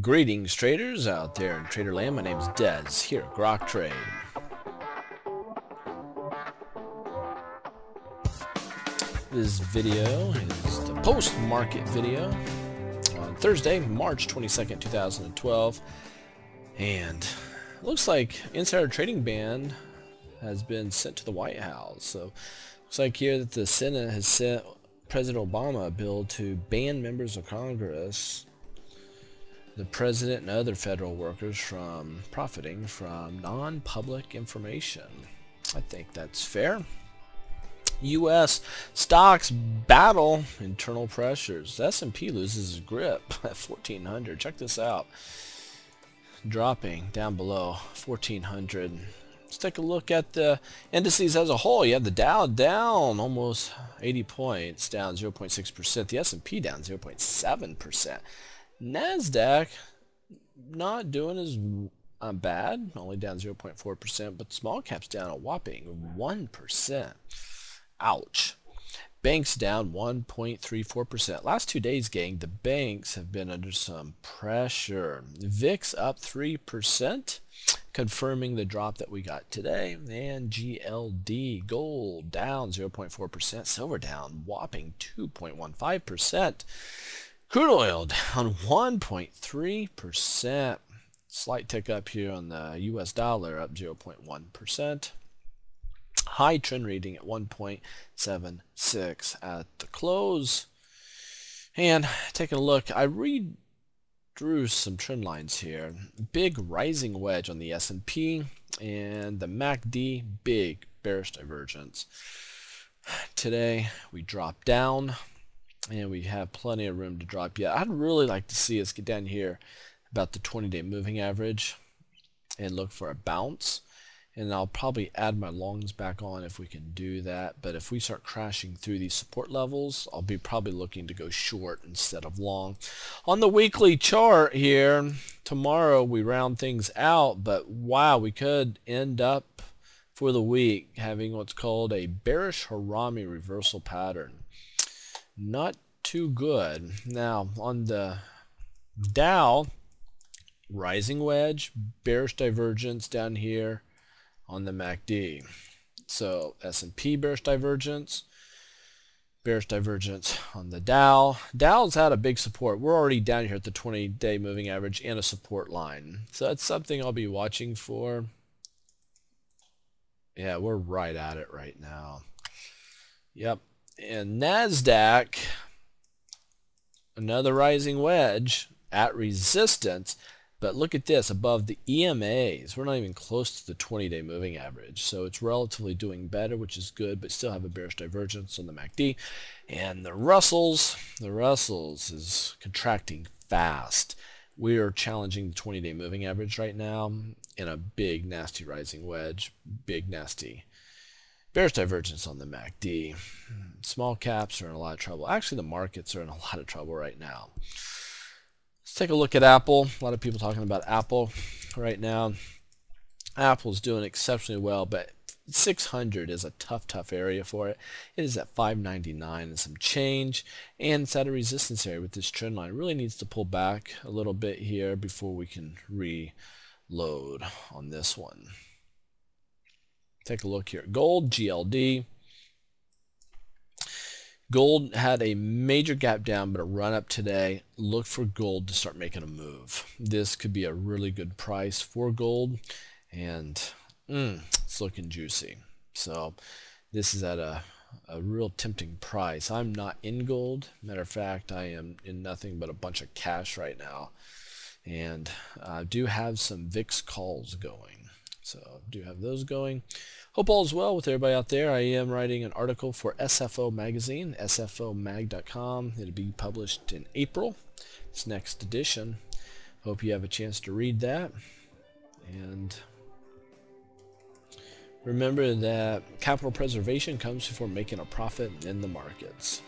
Greetings traders out there in Traderland. My name is Dez here at Grok Trade. This video is the post-market video on Thursday, March 22nd, 2012. And it looks like insider trading ban has been sent to the White House. So looks like here that the Senate has sent President Obama a bill to ban members of Congress, the president, and other federal workers from profiting from non-public information. I think that's fair. U.S. stocks battle internal pressures. The S&P loses its grip at 1400. Check this out. Dropping down below 1400. Let's take a look at the indices as a whole. You have the Dow down almost 80 points, down 0.6%. The S&P down 0.7%. Nasdaq not doing as bad, only down 0.4%, but small caps down a whopping 1%. Ouch. Banks down 1.34%. Last 2 days, gang, the banks have been under some pressure. VIX up 3%, confirming the drop that we got today. And GLD, gold down 0.4%, silver down whopping 2.15%. Crude oil down 1.3%. Slight tick up here on the US dollar, up 0.1%. High trend reading at 1.76 at the close. And taking a look, I redrew some trend lines here. Big rising wedge on the S&P, and the MACD, big bearish divergence. Today we drop down, and we have plenty of room to drop yet. I'd really like to see us get down here about the 20-day moving average and look for a bounce. And I'll probably add my longs back on if we can do that. But if we start crashing through these support levels, I'll be probably looking to go short instead of long. On the weekly chart here, tomorrow we round things out, but wow, we could end up for the week having what's called a bearish Harami reversal pattern. Not too good. Now on the Dow, rising wedge, bearish divergence down here on the MACD. So S&P bearish divergence on the Dow. Dow's had a big support. We're already down here at the 20-day moving average and a support line. So that's something I'll be watching for. Yeah, we're right at it right now. Yep. And Nasdaq, another rising wedge at resistance. But look at this, above the EMAs, we're not even close to the 20-day moving average. So it's relatively doing better, which is good, but still have a bearish divergence on the MACD. And the Russells is contracting fast. We are challenging the 20-day moving average right now in a big, nasty rising wedge, big, nasty bearish divergence on the MACD. Small caps are in a lot of trouble. Actually, the markets are in a lot of trouble right now. Let's take a look at Apple. A lot of people talking about Apple right now. Apple's doing exceptionally well, but 600 is a tough area for it. It is at 599 and some change, and it's at a resistance area with this trend line. It really needs to pull back a little bit here before we can reload on this one. Take a look here. Gold, GLD. Gold had a major gap down, but a run up today. Look for gold to start making a move. This could be a really good price for gold, and it's looking juicy. So this is at a real tempting price. I'm not in gold. Matter of fact, I am in nothing but a bunch of cash right now, and I do have some VIX calls going. So do have those going. Hope all is well with everybody out there. I am writing an article for SFO magazine, sfomag.com. It'll be published in April. It's next edition. Hope you have a chance to read that. And remember that capital preservation comes before making a profit in the markets.